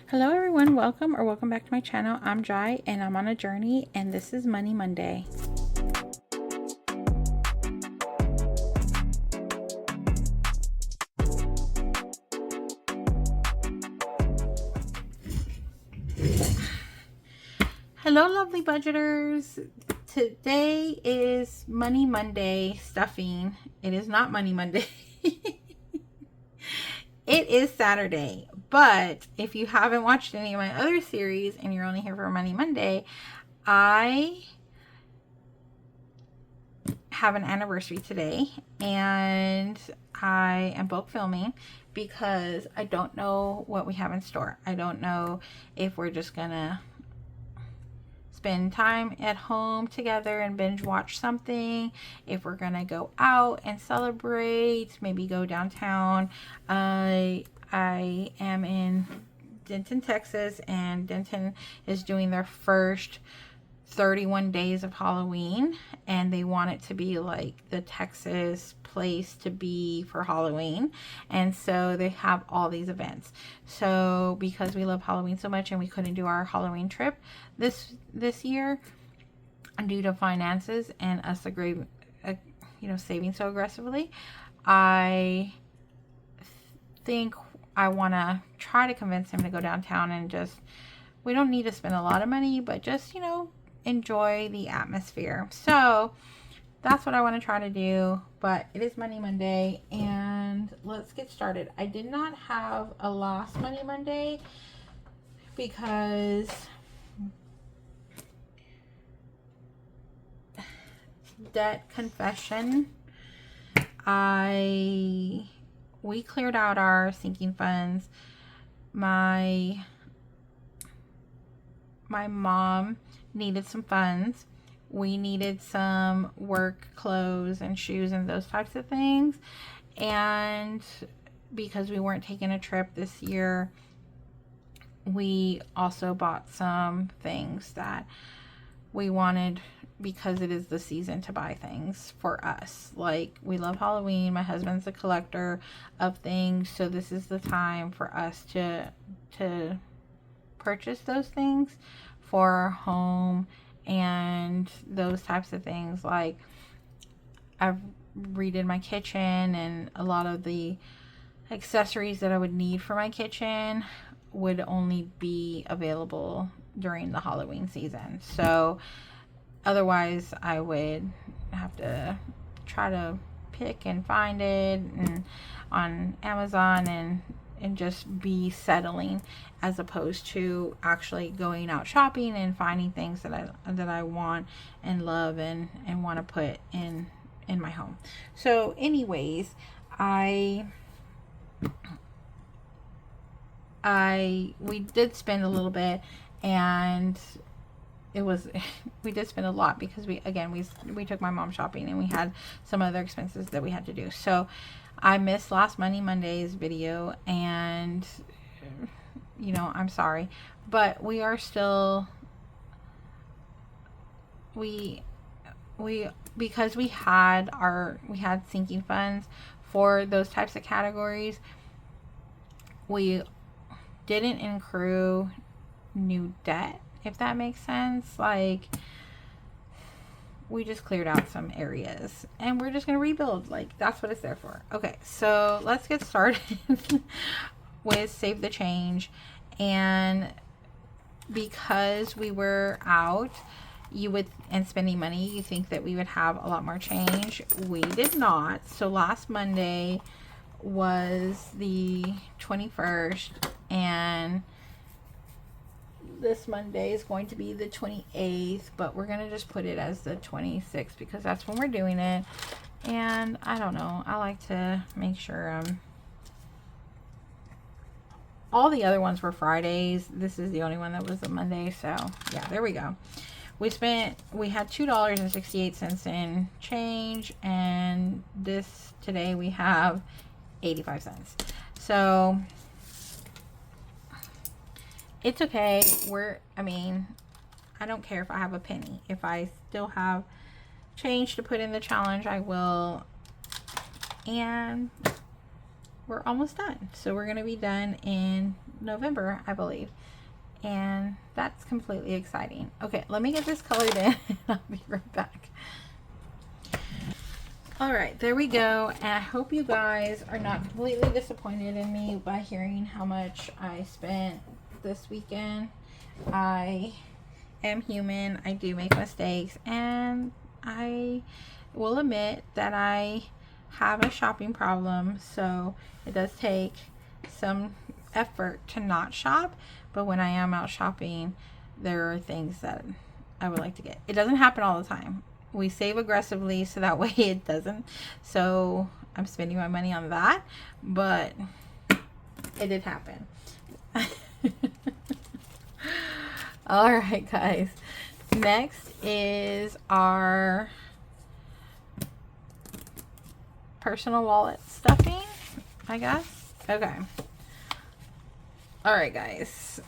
Hello everyone, welcome back to my channel. I'm Jai and I'm on a journey, and this is Money Monday. Hello lovely budgeters. Today is Money Monday stuffing. It is not Money Monday. It is Saturday, but if you haven't watched any of my other series and you're only here for Money Monday, I have an anniversary today and I am bulk filming because I don't know what we have in store. I don't know if we're just gonna spend time at home together and binge watch something, if we're gonna go out and celebrate, maybe go downtown. I am in Denton, Texas, and Denton is doing their first 31 days of Halloween, and they want it to be like the Texas place to be for Halloween, and so they have all these events. So because we love Halloween so much and we couldn't do our Halloween trip this year due to finances and us saving so aggressively, I think I want to try to convince him to go downtown and just, we don't need to spend a lot of money, but just, enjoy the atmosphere. So that's what I want to try to do, but it is Money Monday and let's get started. I did not have a last Money Monday because debt confession, we cleared out our sinking funds. My mom needed some funds. We needed some work clothes and shoes and those types of things. And because we weren't taking a trip this year, we also bought some things that we wanted because it is the season to buy things for us. Like, we love Halloween. My husband's a collector of things, so this is the time for us to purchase those things for our home and those types of things. Like, I've redid my kitchen, and a lot of the accessories that I would need for my kitchen would only be available during the Halloween season. So otherwise I would have to try to pick and find it and on Amazon and just be settling, as opposed to actually going out shopping and finding things that I want and love and want to put in my home. So anyways, we did spend a little bit, and we did spend a lot because we took my mom shopping and we had some other expenses that we had to do. So I missed last Money Monday's video, and I'm sorry, but we are still, because we had sinking funds for those types of categories, we didn't accrue new debt, if that makes sense. Like, we just cleared out some areas and we're just going to rebuild. Like, that's what it's there for. Okay, so let's get started with Save the Change. And because we were out and spending money, you think that we would have a lot more change. We did not. So last Monday was the 21st, and this Monday is going to be the 28th, but we're going to just put it as the 26th because that's when we're doing it. And I don't know, I like to make sure all the other ones were Fridays. This is the only one that was a Monday. So yeah, there we go. We had $2.68 in change, and today we have 85 cents. So it's okay. I don't care if I have a penny. If I still have change to put in the challenge, I will. And we're almost done. So we're going to be done in November, I believe. And that's completely exciting. Okay, let me get this colored in and I'll be right back. All right, there we go. And I hope you guys are not completely disappointed in me by hearing how much I spent this weekend. I am human. I do make mistakes, and I will admit that I have a shopping problem, so it does take some effort to not shop. But when I am out shopping, there are things that I would like to get. It doesn't happen all the time. We save aggressively so that way it doesn't. So I'm spending my money on that, but it did happen. All right, guys. Next is our personal wallet stuffing, I guess. Okay. All right, guys.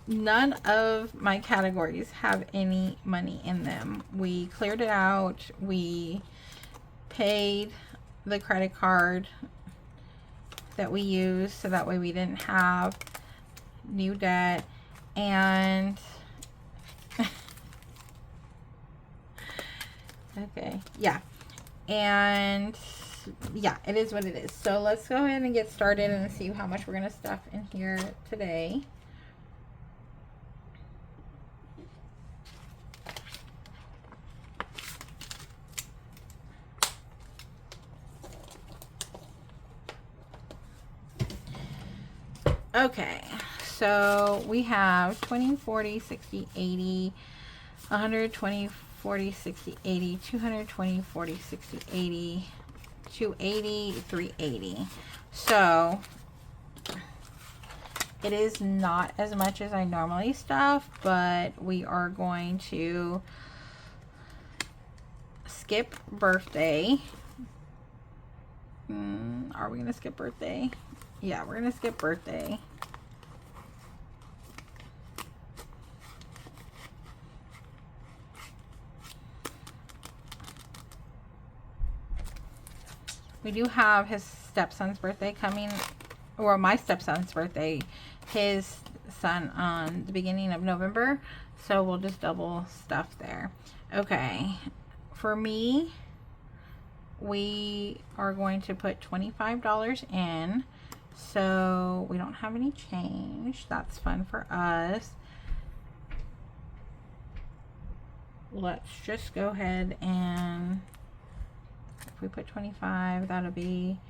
None of my categories have any money in them. We cleared it out. We paid the credit card that we used so that way we didn't have new debt. And okay, yeah. And yeah, it is what it is. So let's go ahead and get started and see how much we're going to stuff in here today. Okay, so we have 20, 40, 60, 80, 120, 40, 60, 80, 220, 40, 60, 80, 280, 380. So it is not as much as I normally stuff, but we are going to skip birthday. Are we going to skip birthday? Yeah, we're going to skip birthday. We do have his stepson's birthday coming, or my stepson's birthday, his son, on the beginning of November. So we'll just double stuff there. Okay, for me, we are going to put $25 in. So we don't have any change. That's fun for us. Let's just go ahead and, if we put 25, that'll be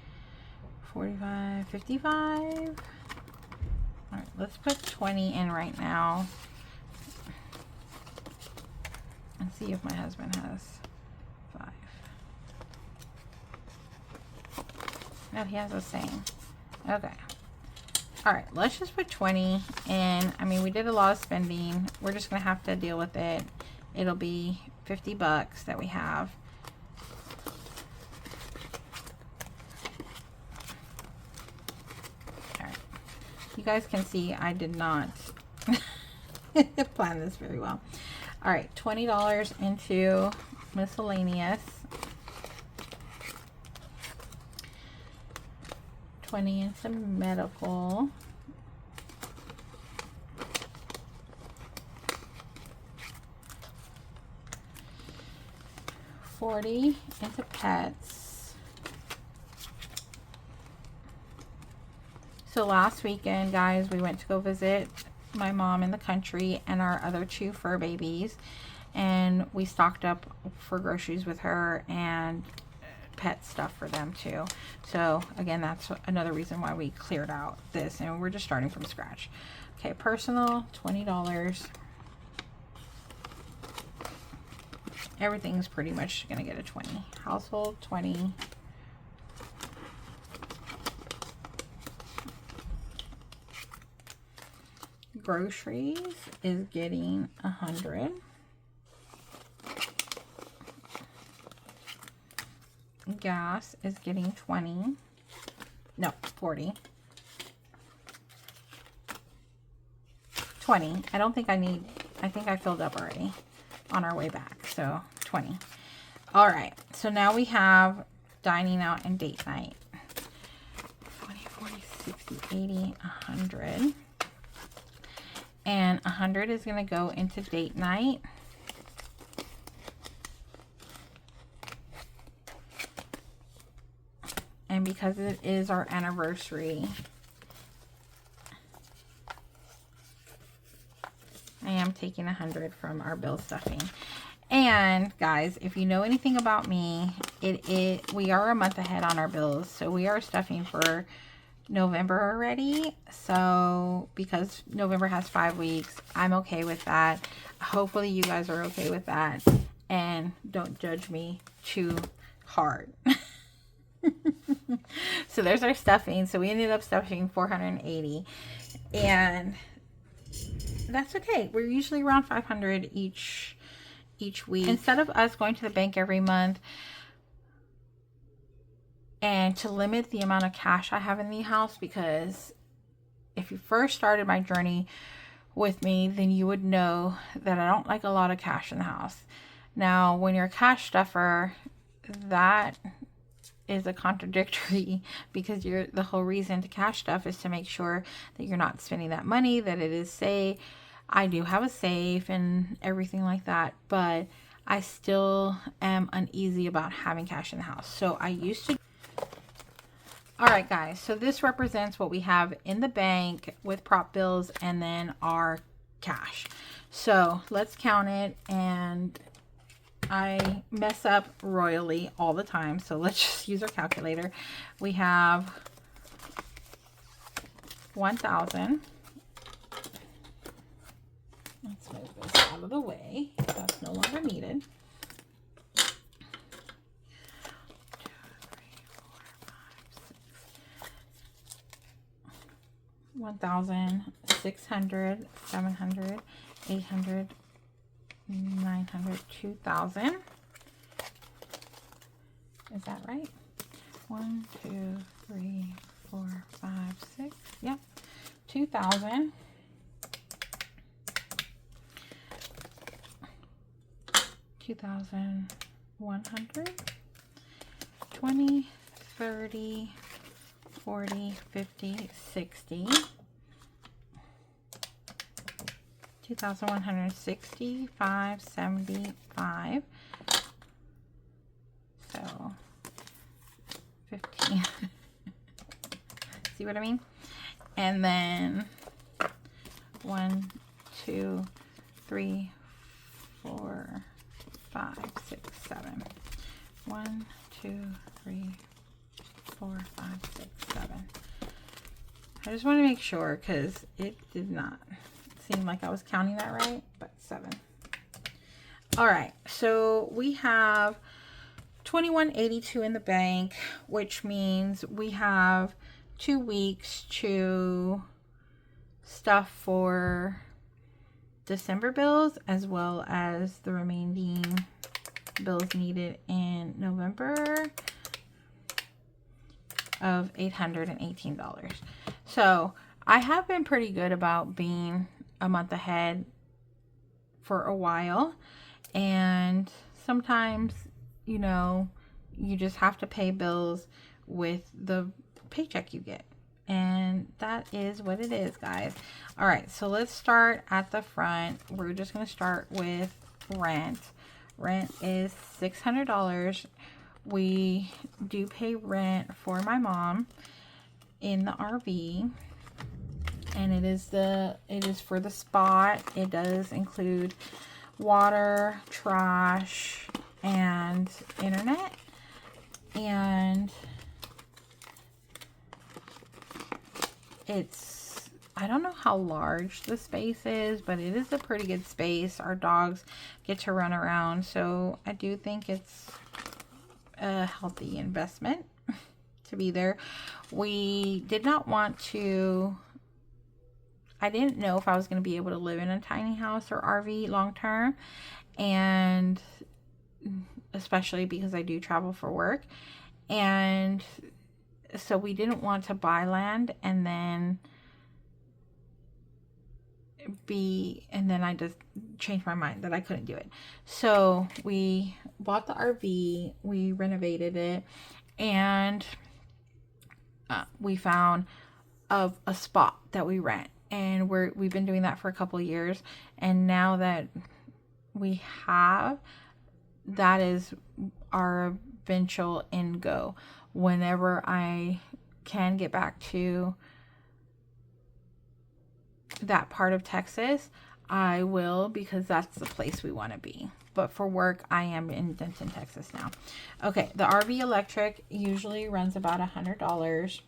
45, 55. All right, let's put 20 in right now and see if my husband has 5. No, he has the same. Okay. All right, let's just put 20 in. I mean, we did a lot of spending. We're just going to have to deal with it. It'll be 50 bucks that we have. All right. You guys can see I did not plan this very well. All right, $20 into miscellaneous. 20 into medical. $40 into pets. So last weekend, guys, we went to go visit my mom in the country and our other 2 fur babies, and we stocked up for groceries with her and pet stuff for them too. So again, that's another reason why we cleared out this, and we're just starting from scratch. Okay, personal, $20. Everything's pretty much gonna get a 20. Household, 20. Groceries is getting 100. Gas is getting 20. No, 40. 20. I don't think I need, I think I filled up already on our way back. So 20. All right. So now we have dining out and date night. 20, 40, 60, 80, 100. and 100 is going to go into date night. And because it is our anniversary, I am taking 100 from our bill stuffing. And guys, if you know anything about me, we are a month ahead on our bills. So we are stuffing for November already. So because November has 5 weeks, I'm okay with that. Hopefully you guys are okay with that and don't judge me too hard. So there's our stuffing. So we ended up stuffing 480, and that's okay. We're usually around 500 each week. Instead of us going to the bank every month and to limit the amount of cash I have in the house, because if you first started my journey with me, then you would know that I don't like a lot of cash in the house. Now, when you're a cash stuffer, that is a contradictory, because the whole reason to cash stuff is to make sure that you're not spending that money, that it is safe. I do have a safe and everything like that, but I still am uneasy about having cash in the house. So I used to. All right, guys, so this represents what we have in the bank with prop bills and then our cash. So let's count it, and I mess up royally all the time, so let's just use our calculator. We have 1,000. Let's move this out of the way. That's no longer needed. 1,000, 600, 700, 800, 900, 2,000. Is that right? 1, 2, 3, 4, 5, 6. Yep. 2,000. 2,100. 20, 30, 40, 50, 60. 2,165, 75. So 15. See what I mean? And then 1, 2, 3, 4, 5, 6, 7. 1, 2, 3, 4, 5, 6, 7. I just want to make sure, because it did not seem like I was counting that right, but 7. All right, so we have 2182 in the bank, which means we have 2 weeks to stuff for December bills, as well as the remaining bills needed in November of $818. So I have been pretty good about being a month ahead for a while, and sometimes, you know, you just have to pay bills with the paycheck you get, and that is what it is, guys. All right, so let's start at the front. We're just going to start with rent. Rent is $600. We do pay rent for my mom in the RV, and it is for the spot. It does include water, trash, and internet. And it's, I don't know how large the space is, but it is a pretty good space. Our dogs get to run around, so I do think it's a healthy investment to be there. We did not want to, I didn't know if I was going to be able to live in a tiny house or RV long term, and especially because I do travel for work, and so we didn't want to buy land and then I just changed my mind that I couldn't do it. So we bought the RV, we renovated it, and we found a spot that we rent. and we've been doing that for a couple of years, and now that we have, that is our eventual end goal. Whenever I can get back to that part of Texas, I will, because that's the place we want to be. But for work, I am in Denton, Texas now. Okay, the RV electric usually runs about $100.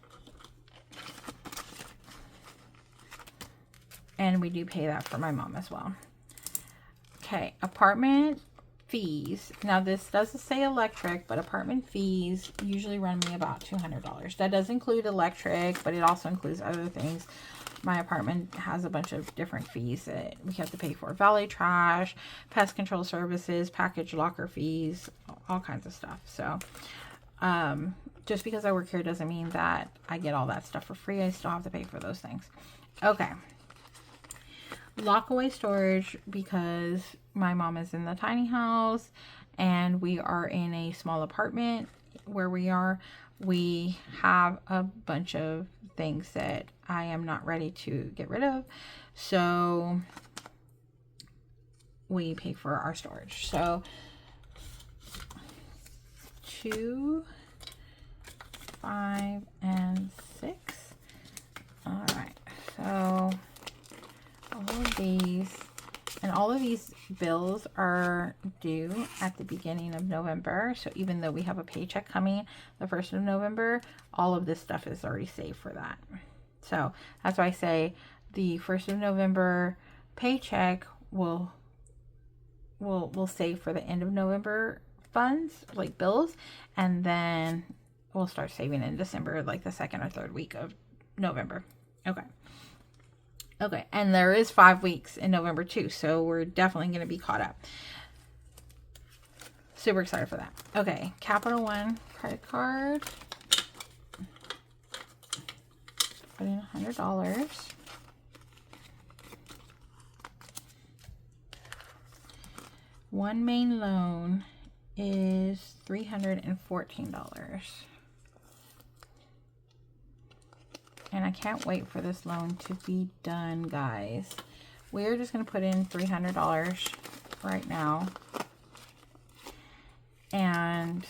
And we do pay that for my mom as well. Okay, apartment fees. Now this doesn't say electric, but apartment fees usually run me about $200. That does include electric, but it also includes other things. My apartment has a bunch of different fees that we have to pay for. Valet trash, pest control services, package locker fees, all kinds of stuff. So just because I work here doesn't mean that I get all that stuff for free. I still have to pay for those things. Okay. Lock away storage, because my mom is in the tiny house and we are in a small apartment where we are. We have a bunch of things that I am not ready to get rid of, so we pay for our storage. So 2, 5, and 6. All right, so all of these, and all of these bills are due at the beginning of November. So even though we have a paycheck coming the 1st of November, all of this stuff is already saved for that. So that's why I say the 1st of November paycheck will save for the end of November funds, like bills, and then we'll start saving in December, like the 2nd or 3rd week of November. Okay, and there is 5 weeks in November too, so we're definitely going to be caught up. Super excited for that. Okay, Capital One credit card. Put in $100. One main loan is $314. And I can't wait for this loan to be done, guys. We're just going to put in $300 right now. And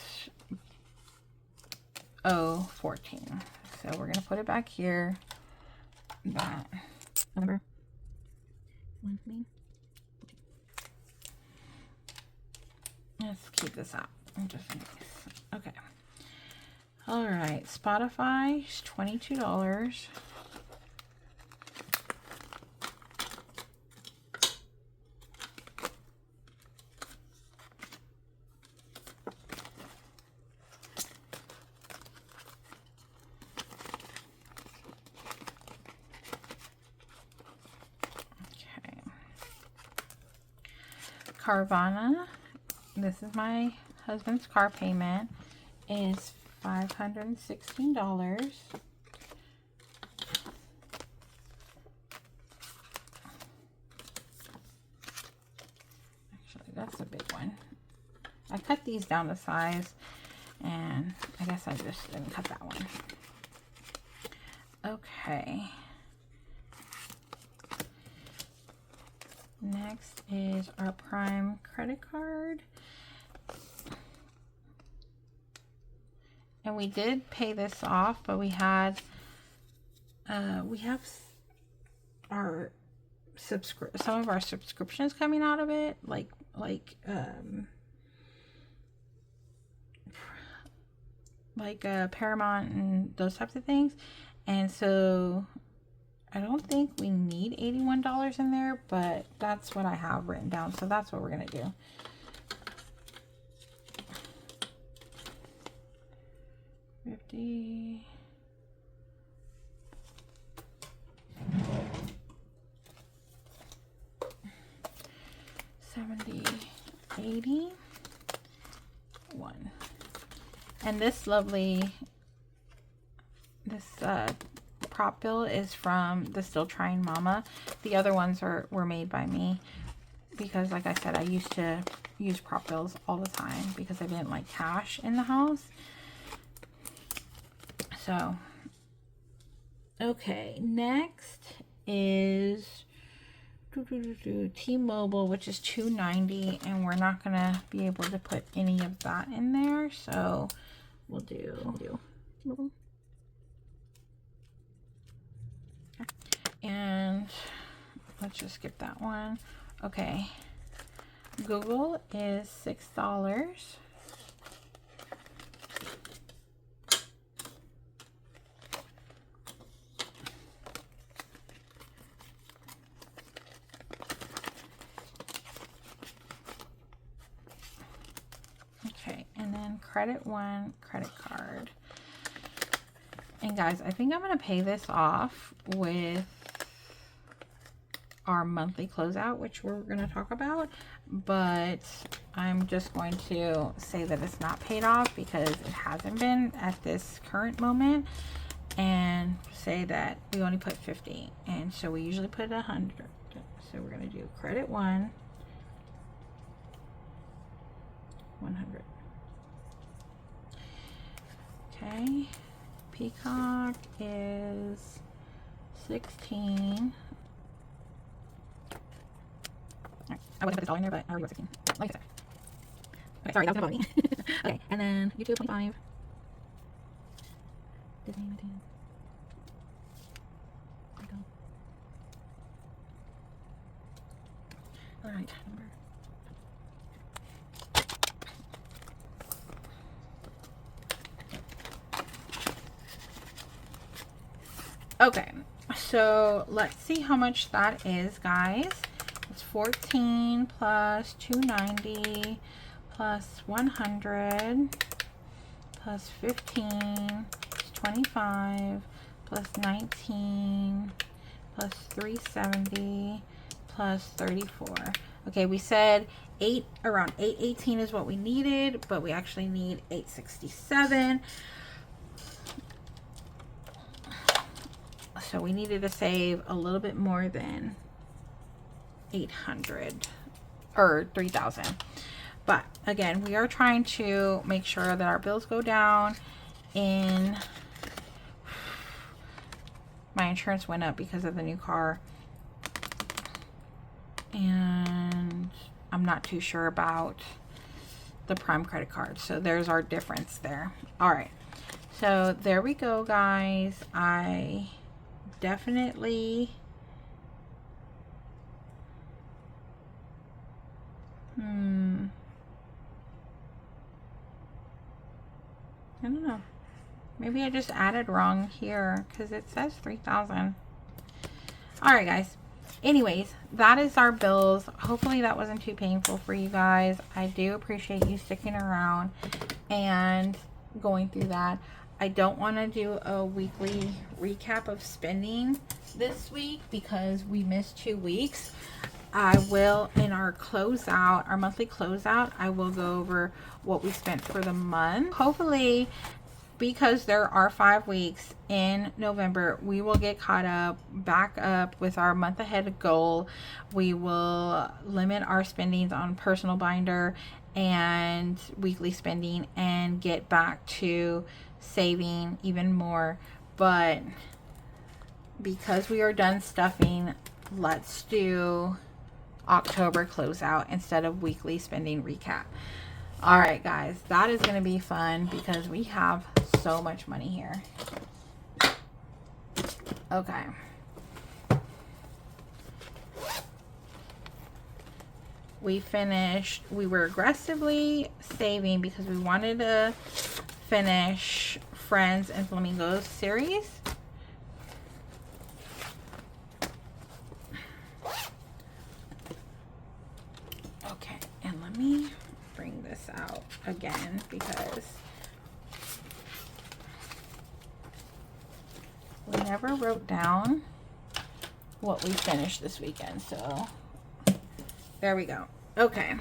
oh, 14. So we're going to put it back here. That number. Let's keep this out just in case. Okay. All right, Spotify is $22. Okay. Carvana, this is my husband's car payment, is $516. Actually, that's a big one. I cut these down to size, and I guess I just didn't cut that one. Okay. Next is our Prime credit card. And we did pay this off, but we have our some of our subscriptions coming out of it, like Paramount and those types of things. And so I don't think we need $81 in there, but that's what I have written down. So that's what we're going to do. $50. 70, 80, 1. And this lovely, prop bill is from the Still Trying Mama. The other ones were made by me because, like I said, I used to use prop bills all the time because I didn't like cash in the house. So, okay, next is T-Mobile, which is $2.90, and we're not gonna be able to put any of that in there, so we'll do. And let's just skip that one. Okay, Google is $6. Okay, and then Credit One credit card. And guys, I think I'm going to pay this off with our monthly closeout, which we're going to talk about, but I'm just going to say that it's not paid off because it hasn't been at this current moment, and say that we only put 50, and so we usually put 100. So we're going to do Credit One, 100. Okay, Peacock is 16. I wasn't put this all in there, but I already wrote 16. Like I said. Okay, sorry, that was gonna bother me. Okay, and then YouTube 25. Disney 19. There we go. Alright, number. Okay, so let's see how much that is, guys. It's 14 plus 290 plus 100 plus 15 plus 25 plus 19 plus 370 plus 34. Okay, we said around 818 is what we needed, but we actually need 867. So we needed to save a little bit more than 800 or 3,000. But again, we are trying to make sure that our bills go down. In my insurance went up because of the new car, and I'm not too sure about the Prime credit card, so there's our difference there. All right, so there we go, guys. I definitely I don't know, maybe I just added wrong here because it says 3,000. All right, guys, anyways, that is our bills. Hopefully that wasn't too painful for you guys. I do appreciate you sticking around and going through that. I don't want to do a weekly recap of spending this week because we missed 2 weeks. I will, in our closeout, our monthly closeout, I will go over what we spent for the month. Hopefully, because there are 5 weeks in November, we will get caught up, back up with our month ahead goal. We will limit our spendings on personal binder and weekly spending and get back to saving even more. But because we are done stuffing, let's do October closeout instead of weekly spending recap. All right, guys, that is going to be fun because we have so much money here. Okay. We finished, we were aggressively saving because we wanted to finish Friends and Flamingos series. Okay, and let me bring this out again because we never wrote down what we finished this weekend, so there we go. Okay.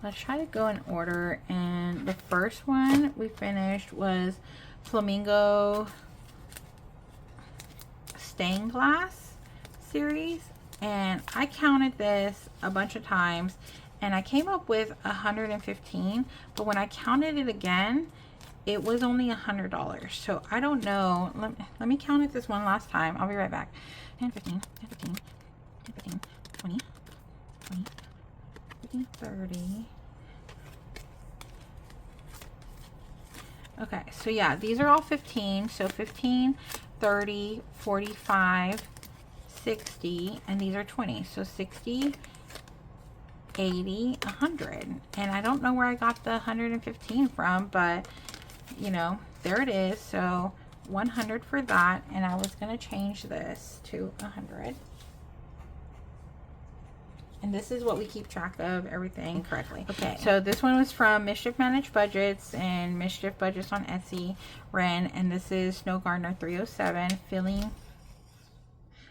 Let's try to go in order, and the first one we finished was Flamingo Stained Glass series, and I counted this a bunch of times and I came up with 115, but when I counted it again, it was only $100. So I don't know. Let me count it this one last time. I'll be right back. 10, 15, 10, 15, 10, 15, 20, 20, 50, 30. Okay, so yeah, these are all 15. So 15, 30, 45, 60, and these are 20. So 60, 80, 100. And I don't know where I got the 115 from, but you know, there it is. So 100 for that, and I was going to change this to 100. And this is what we keep track of everything correctly. Okay, so this one was from Mischief Managed Budgets and Mischief Budgets on Etsy, Ren, and this is Snow Gardener 307, filling,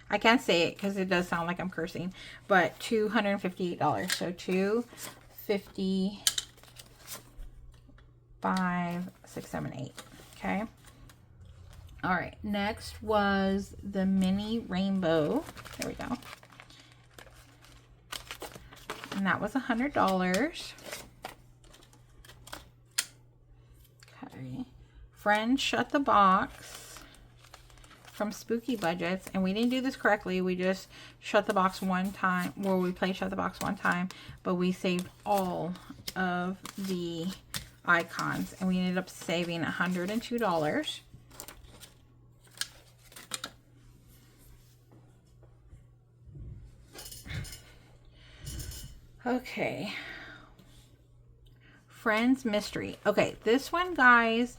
I can't say it because it does sound like I'm cursing, but $258. So 255, 6, 7, 8. Okay. All right. Next was the mini rainbow. There we go. And that was $100. Okay. Friends Shut the Box from Spooky Budgets. And we didn't do this correctly. We just shut the box one time. Well, we played Shut the Box one time. But we saved all of the icons. And we ended up saving $102. Okay. Friends Mystery. Okay, this one, guys,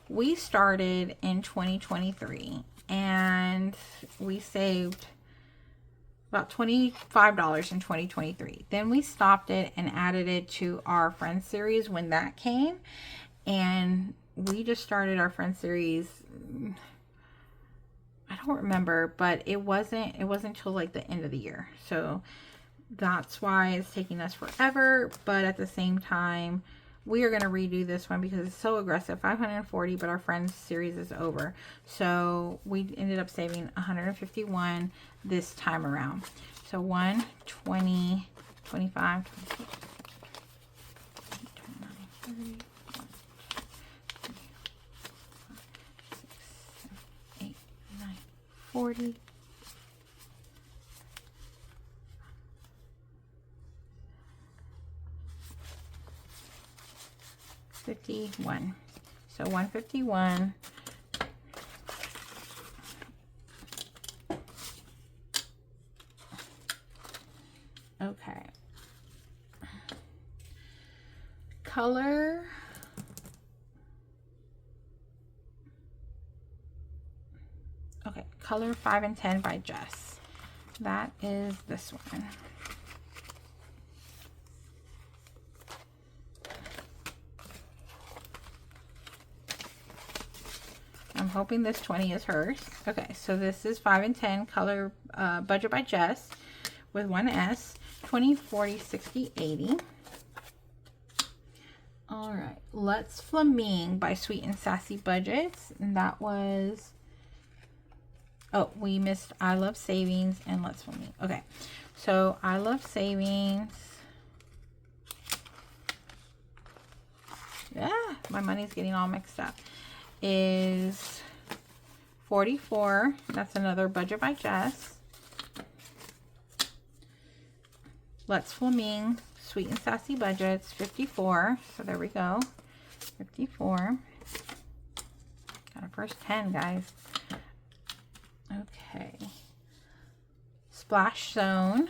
we started in 2023 and we saved about $25 in 2023. Then we stopped it and added it to our Friends series when that came, and we just started our Friends series, I don't remember, but it wasn't until like the end of the year. So that's why it's taking us forever, but at the same time, we are going to redo this one because it's so aggressive. 540, but our Friends series is over. So we ended up saving 151 this time around. So 1, 20, 25, 26, 29, 30, 1, 2, 3, 4, 5, 6, 7, 8, 9, 40. 51. So 151. Okay. Color. Okay, Color 5 and 10 by Jess. That is this one. I'm hoping this 20 is hers. Okay, so this is 5 and 10 color budget by Jess with one S, 20, 40, 60, 80. All right, Let's Flaming by Sweet and Sassy Budgets. And that was, oh, we missed I Love Savings and Let's Flaming. Okay, so I Love Savings. Yeah, my money's getting all mixed up. Is 44. That's another budget by Jess. Let's Flaming, Sweet and Sassy Budgets, 54. So there we go. 54. Got our first 10, guys. Okay. Splash Zone.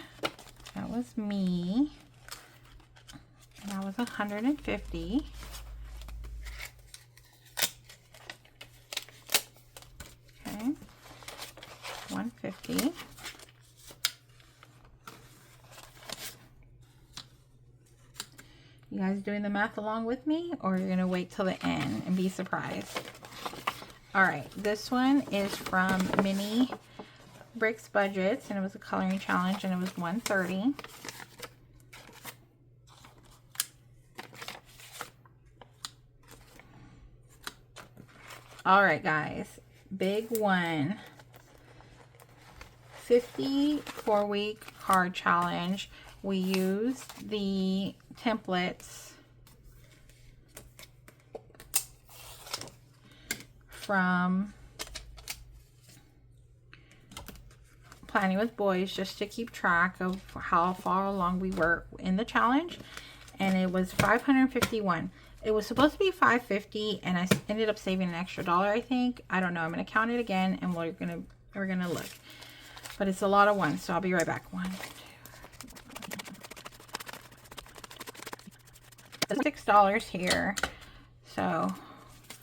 That was me. And that was 150. Okay. 150. You guys doing the math along with me, or you're gonna wait till the end and be surprised? All right, this one is from Mini Bricks Budgets, and it was a coloring challenge, and it was 130. All right, guys, big one. 54-week card challenge we used the templates from Planning with Boys just to keep track of how far along we were in the challenge, and it was 551. It was supposed to be 550, and I ended up saving an extra $1, I think. I don't know. I'm gonna count it again, and we're gonna look. But it's a lot of ones, so I'll be right back. 1, 2, $6 here. So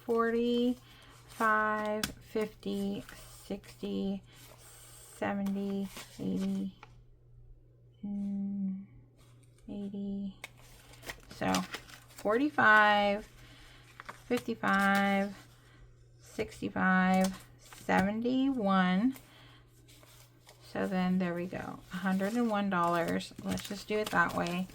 45, 50, 60, 70, 80, 80. So 45, 55, 65, 71. So then there we go, $101. Let's just do it that way.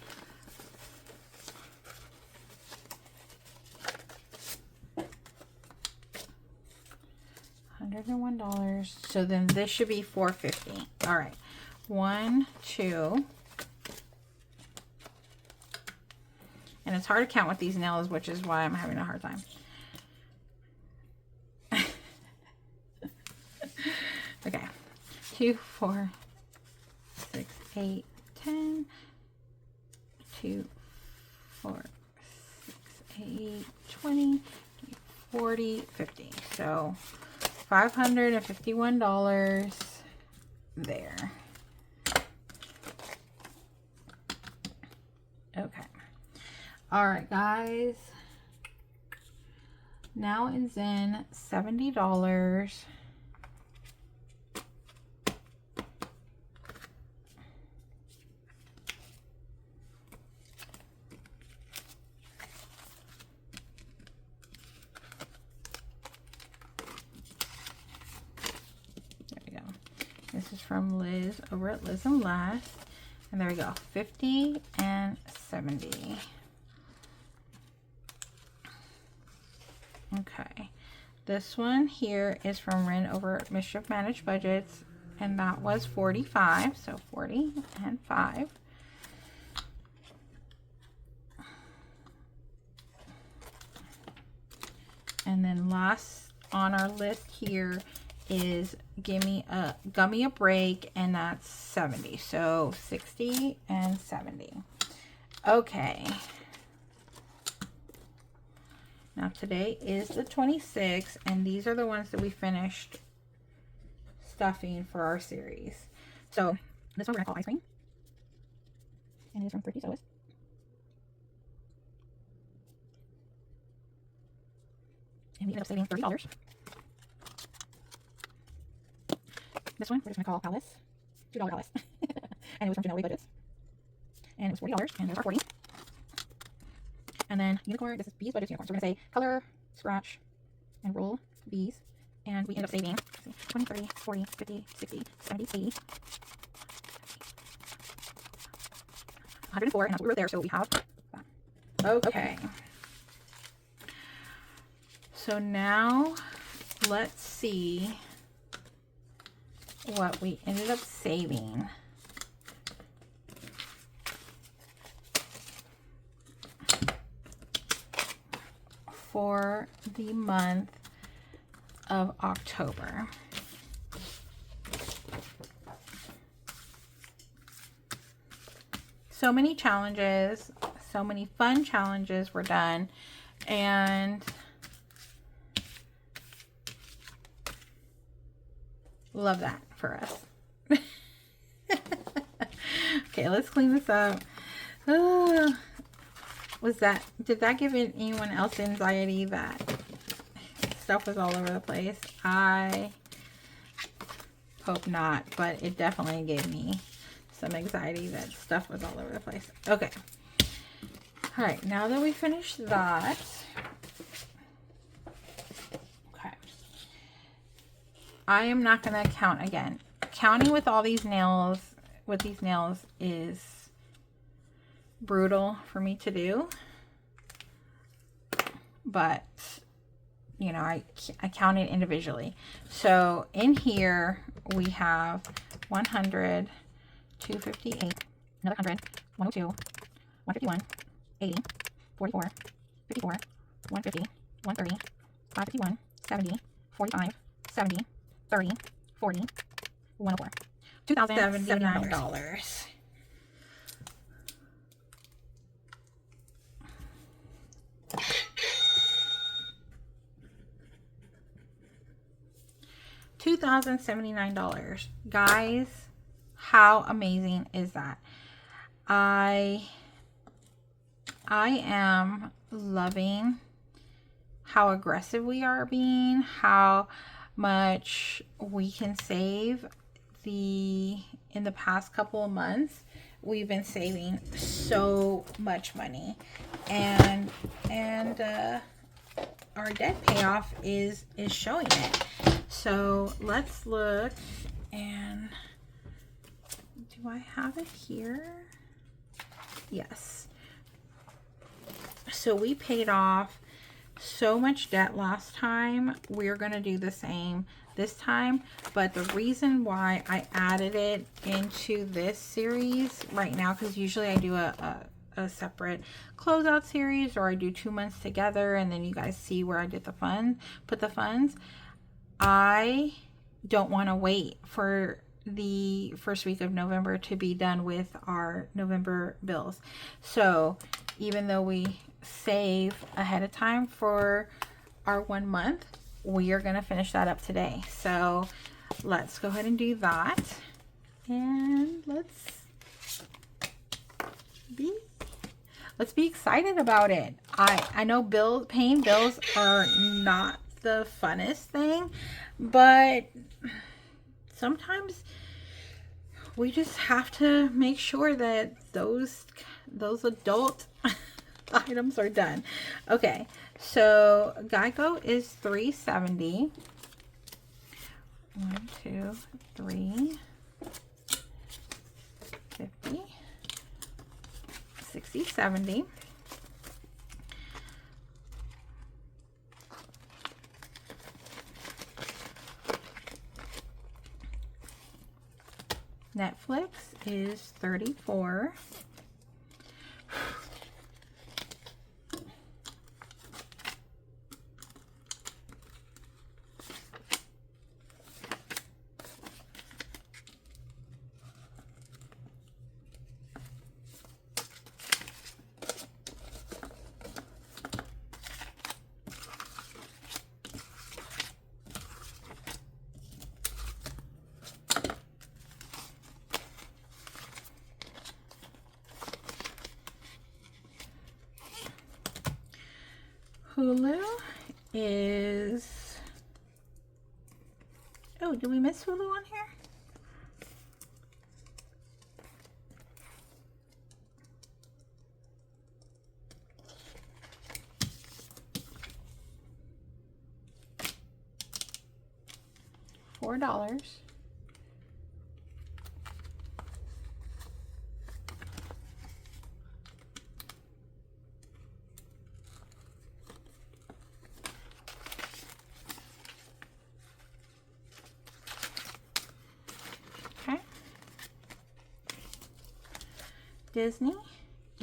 $101. So then this should be $450. All right, 1, 2. And it's hard to count with these nails, which is why I'm having a hard time. Okay, 2, 4, 6, 8, 10. 2, 4, 6, 8, 20, 40, 50. So $551 there. Okay. All right, guys. Now it's in $70. This is from Liz over at Liz and Les. And there we go. 50 and 70. Okay. This one here is from Ren over at Mischief Managed Budgets. And that was 45. So 40 and 5. And then last on our list here is Gummy a Break, and that's 70. So 60 and 70. Okay. Now today is the 26th, and these are the ones that we finished stuffing for our series. So this one we're gonna call Ice Cream, and it is from Thrifty Sewist. And we ended up saving $30. This one we're just going to call Alice. $2 Alice. And it was from Janelle Budgets. And it was $40. And there's our 40. And then Unicorn. This is Bees Budgets Unicorn. So we're going to say color, scratch, and roll bees. And we end up saving 20, 30, 40, 50, 60, 70, 80. 104. And that's what we wrote there. So we have that. Okay. So now let's see what we ended up saving. For the month of October. So many challenges, so many fun challenges were done, and love that for us. Okay, let's clean this up. Did that give anyone else anxiety that stuff was all over the place? I hope not, but it definitely gave me some anxiety that stuff was all over the place. Okay. All right, now that we finished that, okay, I am not going to count again. Counting with all these nails, is brutal for me to do, but you know, I count it individually. So in here we have 100, 258, another 100, 102, 151, 80, 44, 54, 150, 130, 551, 70, 45, 70, 30, 40, 104. $2,079. $2,079. Guys, how amazing is that? I am loving how aggressive we are being, how much we can save. In the past couple of months, we've been saving so much money, and our debt payoff is showing it. So let's look, and do I have it here? Yes. So we paid off so much debt last time. We're going to do the same this time, but the reason why I added it into this series right now, because usually I do a separate closeout series, or I do 2 months together and then you guys see where I did the put the funds. I don't want to wait for the first week of November to be done with our November bills. So even though we save ahead of time for our 1 month, we are going to finish that up today. So let's go ahead and do that, and let's be excited about it. I know paying bills are not the funnest thing, but sometimes we just have to make sure that those adult items are done. Okay, so Geico is $3.70. 1, 2, 3, 50, 60, 70. Netflix is $34. Hulu is, oh, did we miss Hulu on here? $4. Disney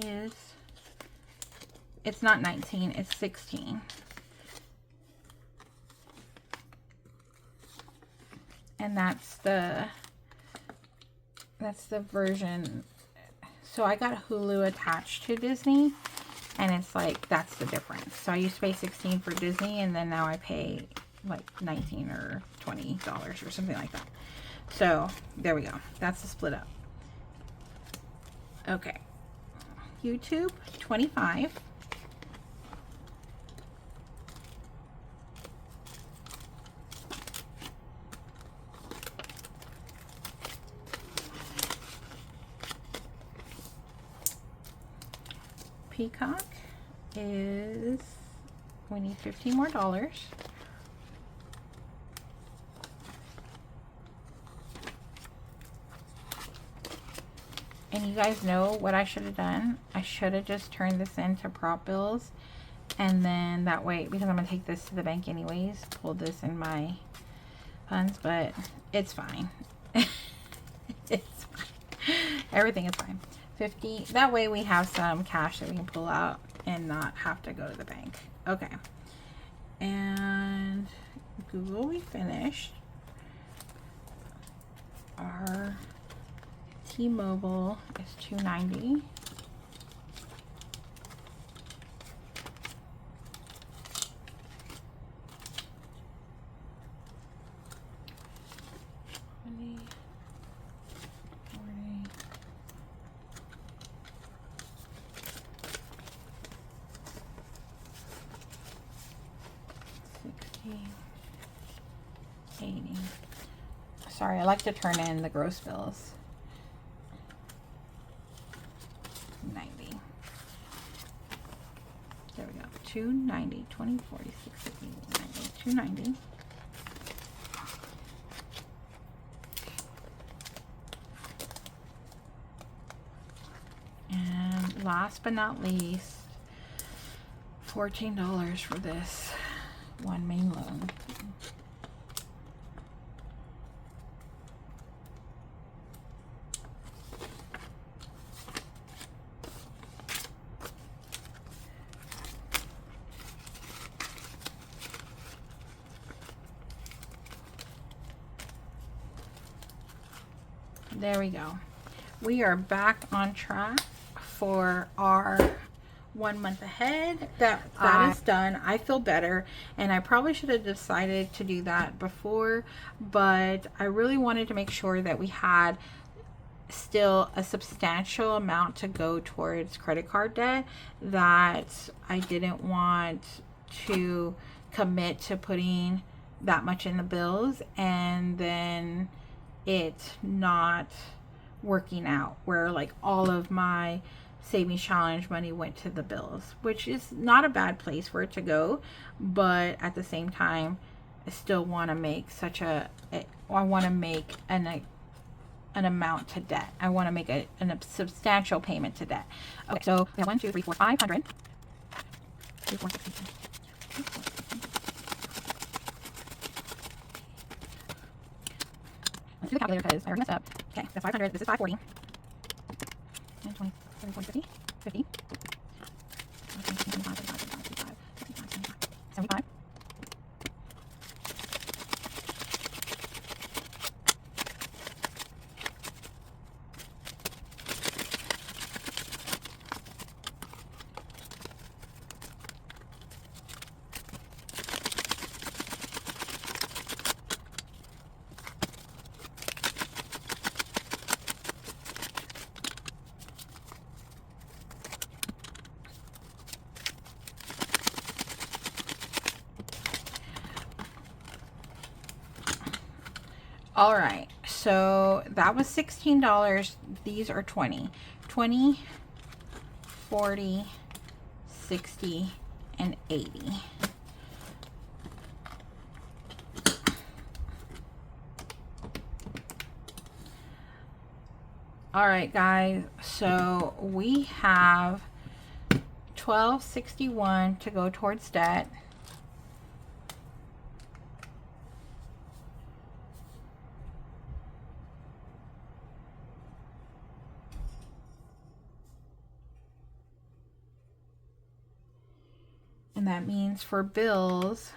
is, it's not 19, it's 16. And that's the version. So I got Hulu attached to Disney, and it's like, that's the difference. So I used to pay 16 for Disney, and then now I pay like 19 or $20 or something like that. So there we go. That's the split up. Okay, YouTube, 25. Peacock is, we need $15 more. And you guys know what I should have done? I should have just turned this into prop bills, and then that way, because I'm going to take this to the bank anyways, pull this in my funds, but it's fine. It's fine. Everything is fine. 50. That way we have some cash that we can pull out and not have to go to the bank. Okay. And Google, we finished. Our T-Mobile is $2.90. Sorry, I like to turn in the gross bills. 90. There we go. 290, 20, 40, 60, 90, 290. And last but not least, $14 for this one main loan. There we go. We are back on track for our 1 month ahead. That is done. I feel better, and I probably should have decided to do that before, but I really wanted to make sure that we had still a substantial amount to go towards credit card debt, that I didn't want to commit to putting that much in the bills and then it not working out, where like all of my savings challenge money went to the bills, which is not a bad place for it to go, but at the same time I still want to make I want to make an amount to debt. I want to make a substantial payment to debt. Okay, so we have 1, 2, 3, 4, 500. 3, 4, 6, 7, 8, 9, 10. Let's do the calculator because I already messed up. Okay, that's 500. This is 540. 10, 20, 30, 40, 50. 50. 75, 75. All right, so that was $16. These are 20. 20, 40, 60, and 80. All right, guys, so we have $12.61 to go towards debt. And that means for bills,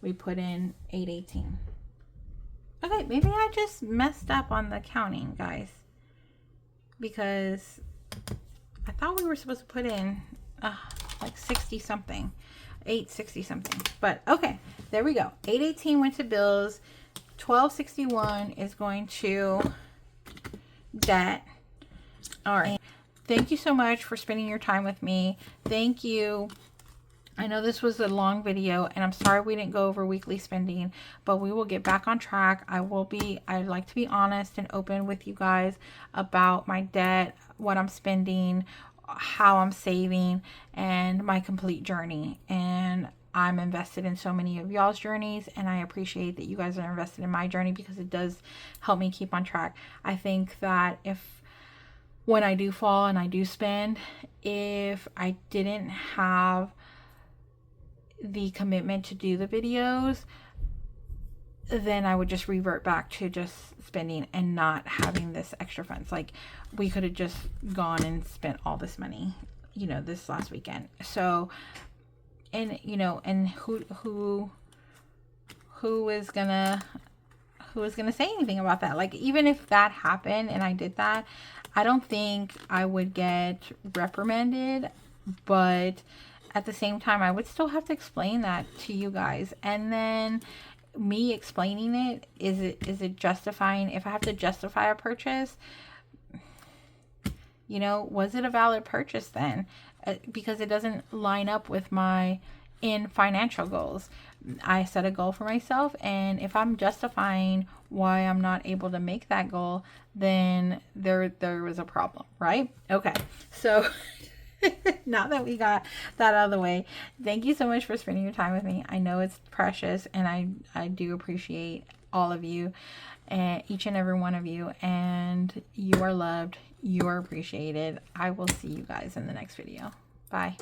we put in $8.18. Okay, maybe I just messed up on the counting, guys, because I thought we were supposed to put in like 60 something, 860 something. But okay, there we go. 818 went to bills. 1261 is going to debt. All right. Thank you so much for spending your time with me. Thank you. I know this was a long video, and I'm sorry we didn't go over weekly spending, but we will get back on track. I'd like to be honest and open with you guys about my debt, what I'm spending, how I'm saving, and my complete journey. And I'm invested in so many of y'all's journeys, and I appreciate that you guys are invested in my journey because it does help me keep on track. I think that when I do fall and I do spend, if I didn't have the commitment to do the videos, then I would just revert back to just spending and not having this extra funds. Like, we could have just gone and spent all this money, you know, this last weekend. So, and you know, and who is gonna say anything about that? Like, even if that happened and I did that, I don't think I would get reprimanded, but at the same time, I would still have to explain that to you guys. And then me explaining it, is it justifying? If I have to justify a purchase, you know, was it a valid purchase then? Because it doesn't line up with my financial goals. I set a goal for myself, and if I'm justifying why I'm not able to make that goal, then there was a problem, right? Okay, so now that we got that out of the way, thank you so much for spending your time with me. I know it's precious, and I do appreciate all of you, and each and every one of you, and you are loved, you are appreciated. I will see you guys in the next video. Bye.